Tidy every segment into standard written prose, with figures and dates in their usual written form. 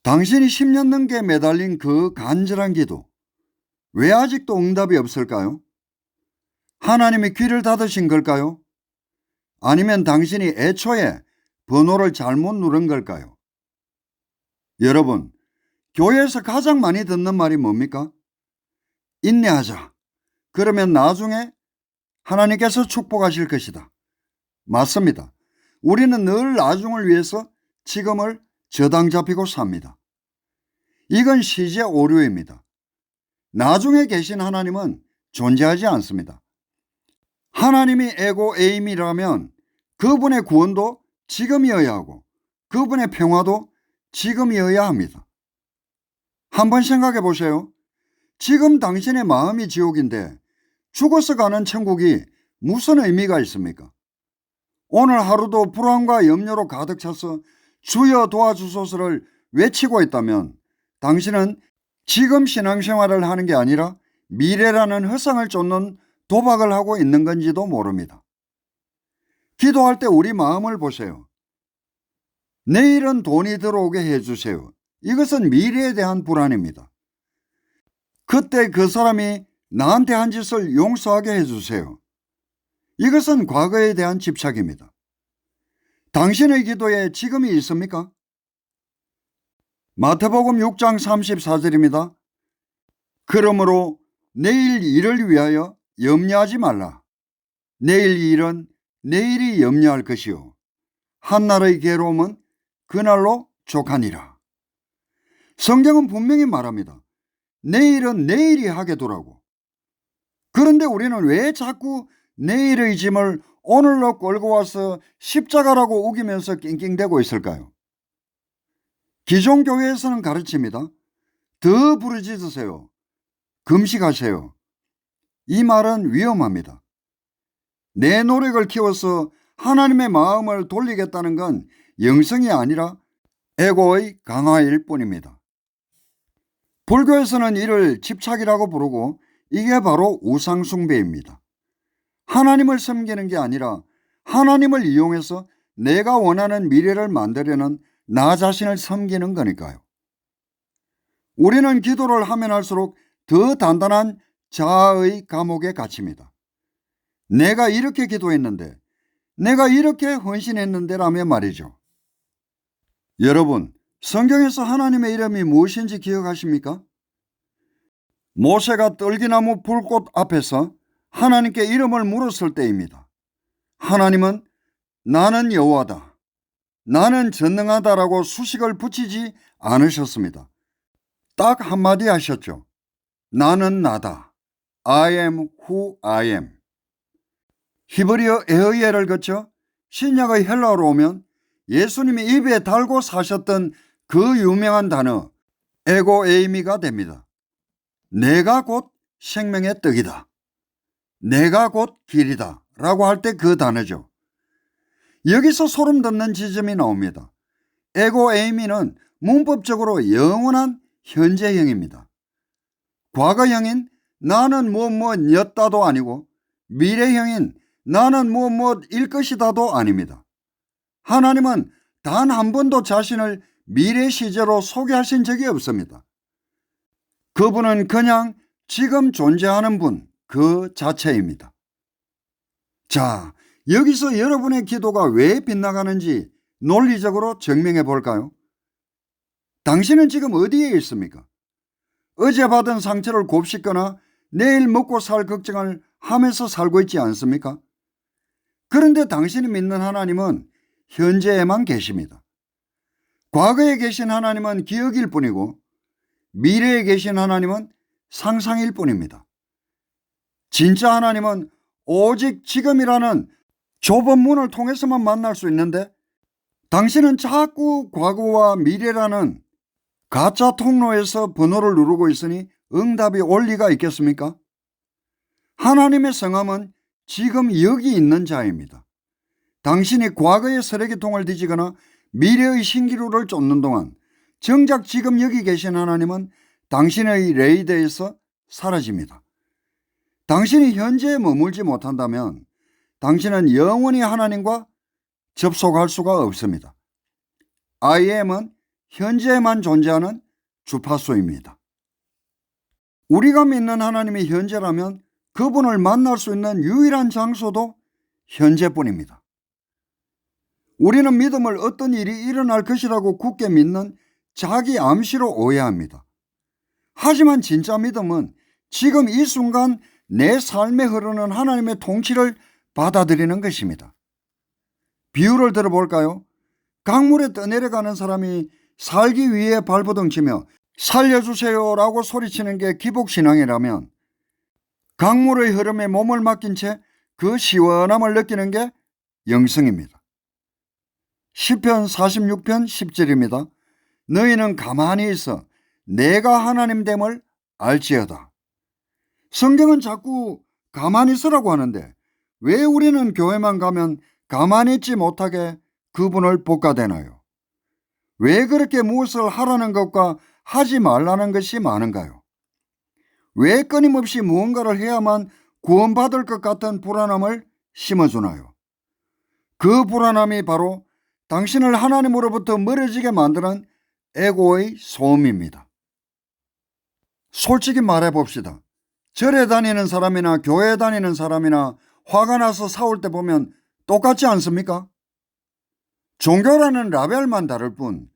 당신이 10년 넘게 매달린 그 간절한 기도, 왜 아직도 응답이 없을까요? 하나님이 귀를 닫으신 걸까요? 아니면 당신이 애초에 번호를 잘못 누른 걸까요? 여러분, 교회에서 가장 많이 듣는 말이 뭡니까? 인내하자. 그러면 나중에 하나님께서 축복하실 것이다. 맞습니다. 우리는 늘 나중을 위해서 지금을 저당 잡히고 삽니다. 이건 시제 오류입니다. 나중에 계신 하나님은 존재하지 않습니다. 하나님이 에고 에임이라면 그분의 구원도 지금이어야 하고 그분의 평화도 지금이어야 합니다. 한번 생각해 보세요. 지금 당신의 마음이 지옥인데 죽어서 가는 천국이 무슨 의미가 있습니까? 오늘 하루도 불안과 염려로 가득 차서 주여 도와주소서를 외치고 있다면 당신은 지금 신앙생활을 하는 게 아니라 미래라는 허상을 쫓는 도박을 하고 있는 건지도 모릅니다. 기도할 때 우리 마음을 보세요. 내일은 돈이 들어오게 해주세요. 이것은 미래에 대한 불안입니다. 그때 그 사람이 나한테 한 짓을 용서하게 해주세요. 이것은 과거에 대한 집착입니다. 당신의 기도에 지금이 있습니까? 마태복음 6장 34절입니다. 그러므로 내일 일을 위하여 염려하지 말라. 내일 일은 내일이 염려할 것이요 한날의 괴로움은 그날로 족하니라. 성경은 분명히 말합니다. 내일은 내일이 하게 두라고. 그런데 우리는 왜 자꾸 내일의 짐을 오늘로 끌고 와서 십자가라고 우기면서 낑낑대고 있을까요? 기존 교회에서는 가르칩니다. 더 부르짖으세요. 금식하세요. 이 말은 위험합니다. 내 노력을 키워서 하나님의 마음을 돌리겠다는 건 영성이 아니라 에고의 강화일 뿐입니다. 불교에서는 이를 집착이라고 부르고 이게 바로 우상숭배입니다. 하나님을 섬기는 게 아니라 하나님을 이용해서 내가 원하는 미래를 만들려는 나 자신을 섬기는 거니까요. 우리는 기도를 하면 할수록 더 단단한 자아의 감옥에 갇힙니다. 내가 이렇게 기도했는데, 내가 이렇게 헌신했는데 라며 말이죠. 여러분, 성경에서 하나님의 이름이 무엇인지 기억하십니까? 모세가 떨기나무 불꽃 앞에서 하나님께 이름을 물었을 때입니다. 하나님은 나는 여호와다, 나는 전능하다라고 수식을 붙이지 않으셨습니다. 딱 한마디 하셨죠. 나는 나다. I am who I am. 히브리어 에어예를 거쳐 신약의 헬라어로 오면 예수님이 입에 달고 사셨던 그 유명한 단어 에고 에이미가 됩니다. 내가 곧 생명의 떡이다. 내가 곧 길이다 라고 할 때 그 단어죠. 여기서 소름 돋는 지점이 나옵니다. 에고 에이미는 문법적으로 영원한 현재형입니다. 과거형인 나는 무엇이었다도 아니고 미래형인 나는 무엇일 것이다도 아닙니다. 하나님은 단 한 번도 자신을 미래 시제로 소개하신 적이 없습니다. 그분은 그냥 지금 존재하는 분 그 자체입니다. 자, 여기서 여러분의 기도가 왜 빗나가는지 논리적으로 증명해 볼까요? 당신은 지금 어디에 있습니까? 어제 받은 상처를 곱씹거나 내일 먹고 살 걱정을 하면서 살고 있지 않습니까? 그런데 당신이 믿는 하나님은 현재에만 계십니다. 과거에 계신 하나님은 기억일 뿐이고 미래에 계신 하나님은 상상일 뿐입니다. 진짜 하나님은 오직 지금이라는 좁은 문을 통해서만 만날 수 있는데 당신은 자꾸 과거와 미래라는 가짜 통로에서 번호를 누르고 있으니 응답이 올 리가 있겠습니까? 하나님의 성함은 지금 여기 있는 자입니다. 당신이 과거의 쓰레기통을 뒤지거나 미래의 신기루를 쫓는 동안 정작 지금 여기 계신 하나님은 당신의 레이더에서 사라집니다. 당신이 현재에 머물지 못한다면 당신은 영원히 하나님과 접속할 수가 없습니다. I am은 현재에만 존재하는 주파수입니다. 우리가 믿는 하나님이 현재라면 그분을 만날 수 있는 유일한 장소도 현재뿐입니다. 우리는 믿음을 어떤 일이 일어날 것이라고 굳게 믿는 자기 암시로 오해합니다. 하지만 진짜 믿음은 지금 이 순간 내 삶에 흐르는 하나님의 통치를 받아들이는 것입니다. 비유를 들어볼까요? 강물에 떠내려가는 사람이 살기 위해 발버둥치며 살려주세요라고 소리치는 게 기복신앙이라면 강물의 흐름에 몸을 맡긴 채 그 시원함을 느끼는 게 영성입니다. 시편 46편 10절입니다. 너희는 가만히 있어 내가 하나님됨을 알지어다. 성경은 자꾸 가만히 있으라고 하는데 왜 우리는 교회만 가면 가만히 있지 못하게 그분을 볶아대나요? 왜 그렇게 무엇을 하라는 것과 하지 말라는 것이 많은가요? 왜 끊임없이 무언가를 해야만 구원받을 것 같은 불안함을 심어주나요? 그 불안함이 바로 당신을 하나님으로부터 멀어지게 만드는 에고의 소음입니다. 솔직히 말해봅시다. 절에 다니는 사람이나 교회 다니는 사람이나 화가 나서 싸울 때 보면 똑같지 않습니까? 종교라는 라벨만 다를 뿐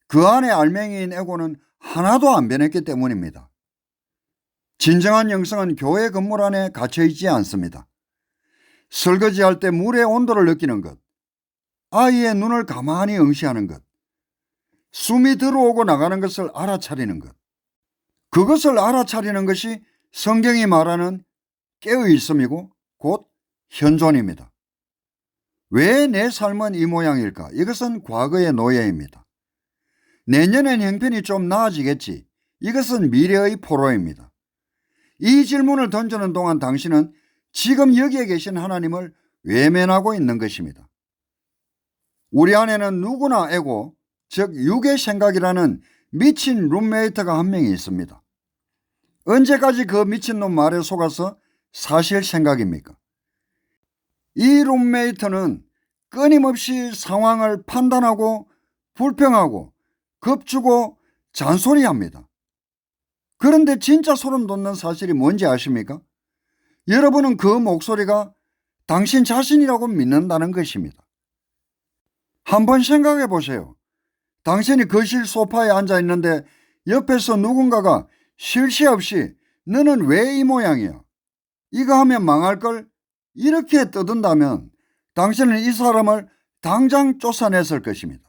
그 안에 알맹이인 에고는 하나도 안 변했기 때문입니다. 진정한 영성은 교회 건물 안에 갇혀있지 않습니다. 설거지할 때 물의 온도를 느끼는 것, 아이의 눈을 가만히 응시하는 것, 숨이 들어오고 나가는 것을 알아차리는 것, 그것을 알아차리는 것이 성경이 말하는 깨어있음이고 곧 현존입니다. 왜 내 삶은 이 모양일까? 이것은 과거의 노예입니다. 내년엔 형편이 좀 나아지겠지. 이것은 미래의 포로입니다. 이 질문을 던지는 동안 당신은 지금 여기에 계신 하나님을 외면하고 있는 것입니다. 우리 안에는 누구나 에고, 즉 육의 생각이라는 미친 룸메이트가 한 명이 있습니다. 언제까지 그 미친놈 말에 속아서 사실 생각입니까? 이 룸메이트는 끊임없이 상황을 판단하고 불평하고 겁주고 잔소리합니다. 그런데 진짜 소름 돋는 사실이 뭔지 아십니까? 여러분은 그 목소리가 당신 자신이라고 믿는다는 것입니다. 한번 생각해 보세요. 당신이 거실 소파에 앉아 있는데 옆에서 누군가가 쉴 새 없이 너는 왜 이 모양이야? 이거 하면 망할 걸? 이렇게 떠든다면 당신은 이 사람을 당장 쫓아냈을 것입니다.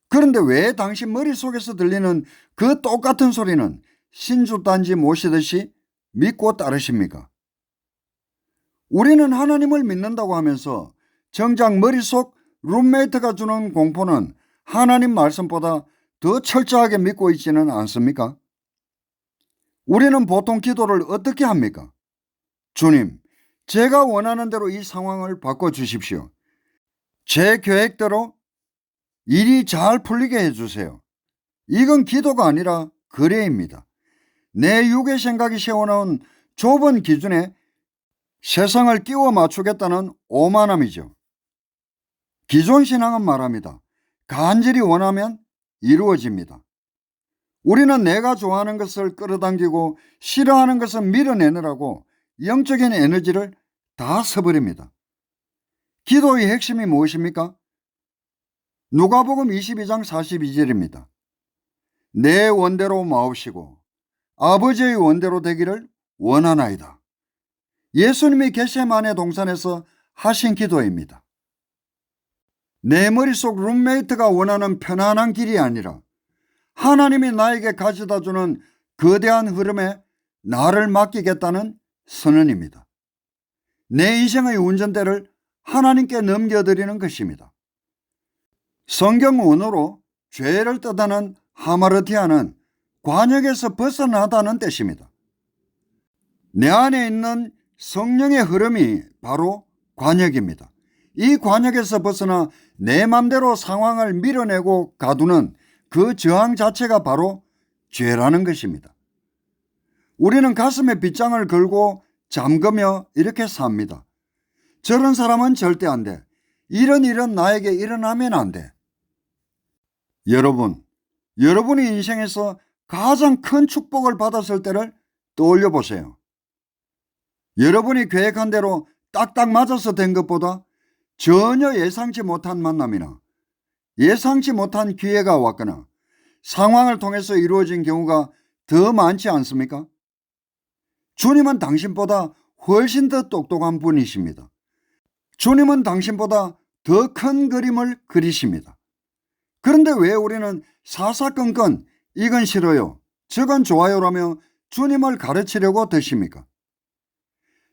그런데 왜 당신 머릿속에서 들리는 그 똑같은 소리는 신주단지 모시듯이 믿고 따르십니까? 우리는 하나님을 믿는다고 하면서 정작 머릿속 룸메이트가 주는 공포는 하나님 말씀보다 더 철저하게 믿고 있지는 않습니까? 우리는 보통 기도를 어떻게 합니까? 주님, 제가 원하는 대로 이 상황을 바꿔주십시오. 제 계획대로 일이 잘 풀리게 해주세요. 이건 기도가 아니라 거래입니다. 내 육의 생각이 세워놓은 좁은 기준에 세상을 끼워 맞추겠다는 오만함이죠. 기존 신앙은 말합니다. 간절히 원하면 이루어집니다. 우리는 내가 좋아하는 것을 끌어당기고 싫어하는 것을 밀어내느라고 영적인 에너지를 다 써버립니다. 기도의 핵심이 무엇입니까? 누가복음 22장 42절입니다. 내 원대로 마옵시고 아버지의 원대로 되기를 원하나이다. 예수님이 겟세마네 동산에서 하신 기도입니다. 내 머릿속 룸메이트가 원하는 편안한 길이 아니라 하나님이 나에게 가져다주는 거대한 흐름에 나를 맡기겠다는 선언입니다. 내 인생의 운전대를 하나님께 넘겨드리는 것입니다. 성경 원어로 죄를 뜻하는 하마르티아는 관역에서 벗어나다는 뜻입니다. 내 안에 있는 성령의 흐름이 바로 관역입니다. 이 관역에서 벗어나 내 맘대로 상황을 밀어내고 가두는 그 저항 자체가 바로 죄라는 것입니다. 우리는 가슴에 빗장을 걸고 잠그며 이렇게 삽니다. 저런 사람은 절대 안 돼. 이런 일은 나에게 일어나면 안 돼. 여러분, 여러분의 인생에서 가장 큰 축복을 받았을 때를 떠올려 보세요. 여러분이 계획한 대로 딱딱 맞아서 된 것보다 전혀 예상치 못한 만남이나 예상치 못한 기회가 왔거나 상황을 통해서 이루어진 경우가 더 많지 않습니까? 주님은 당신보다 훨씬 더 똑똑한 분이십니다. 주님은 당신보다 더 큰 그림을 그리십니다. 그런데 왜 우리는 사사건건 이건 싫어요, 저건 좋아요라며 주님을 가르치려고 드십니까?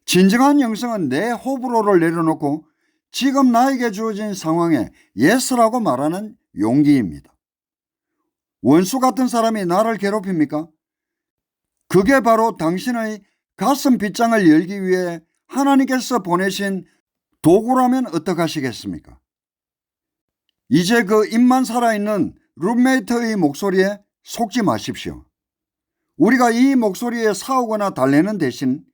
진정한 영성은 내 호불호를 내려놓고 지금 나에게 주어진 상황에 예스라고 말하는 용기입니다. 원수 같은 사람이 나를 괴롭힙니까? 그게 바로 당신의 가슴 빗장을 열기 위해 하나님께서 보내신 도구라면 어떡하시겠습니까? 이제 그 입만 살아있는 룸메이트의 목소리에 속지 마십시오. 우리가 이 목소리에 싸우거나 달래는 대신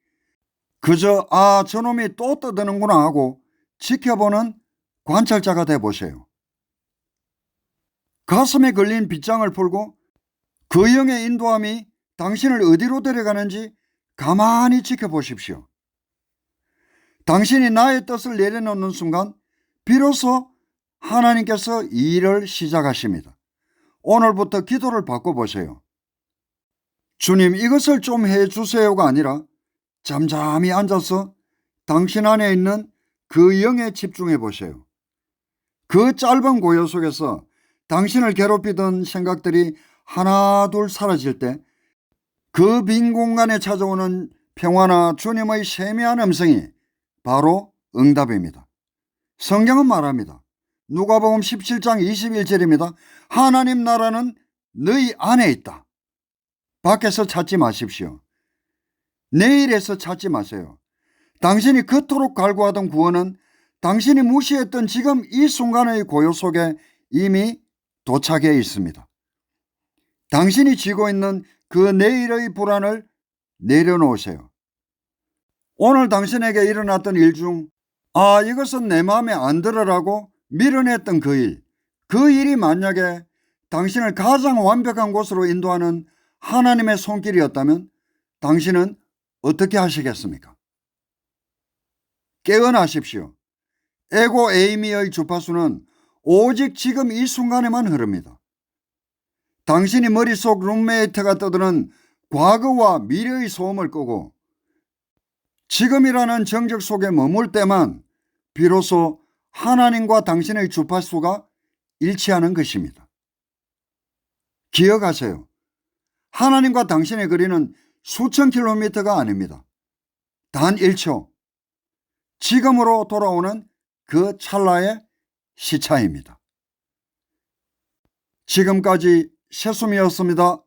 그저 저놈이 또 떠드는구나 하고 지켜보는 관찰자가 되어보세요. 가슴에 걸린 빗장을 풀고 그 영의 인도함이 당신을 어디로 데려가는지 가만히 지켜보십시오. 당신이 나의 뜻을 내려놓는 순간 비로소 하나님께서 이 일을 시작하십니다. 오늘부터 기도를 바꿔보세요. 주님, 이것을 좀 해주세요가 아니라 잠잠히 앉아서 당신 안에 있는 그 영에 집중해 보세요. 그 짧은 고요 속에서 당신을 괴롭히던 생각들이 하나 둘 사라질 때 그 빈 공간에 찾아오는 평화나 주님의 세미한 음성이 바로 응답입니다. 성경은 말합니다. 누가복음 17장 21절입니다. 하나님 나라는 너희 안에 있다. 밖에서 찾지 마십시오. 내일에서 찾지 마세요. 당신이 그토록 갈구하던 구원은 당신이 무시했던 지금 이 순간의 고요 속에 이미 도착해 있습니다. 당신이 쥐고 있는 그 내일의 불안을 내려놓으세요. 오늘 당신에게 일어났던 일 중 이것은 내 마음에 안 들어라고 밀어냈던 그 일이 만약에 당신을 가장 완벽한 곳으로 인도하는 하나님의 손길이었다면 당신은 어떻게 하시겠습니까? 깨어나십시오. 에고 에이미의 주파수는 오직 지금 이 순간에만 흐릅니다. 당신이 머릿속 룸메이트가 떠드는 과거와 미래의 소음을 끄고 지금이라는 정적 속에 머물 때만 비로소 하나님과 당신의 주파수가 일치하는 것입니다. 기억하세요. 하나님과 당신의 거리는 수천 킬로미터가 아닙니다. 단 1초. 지금으로 돌아오는 그 찰나의 시차입니다. 지금까지 새숨이었습니다.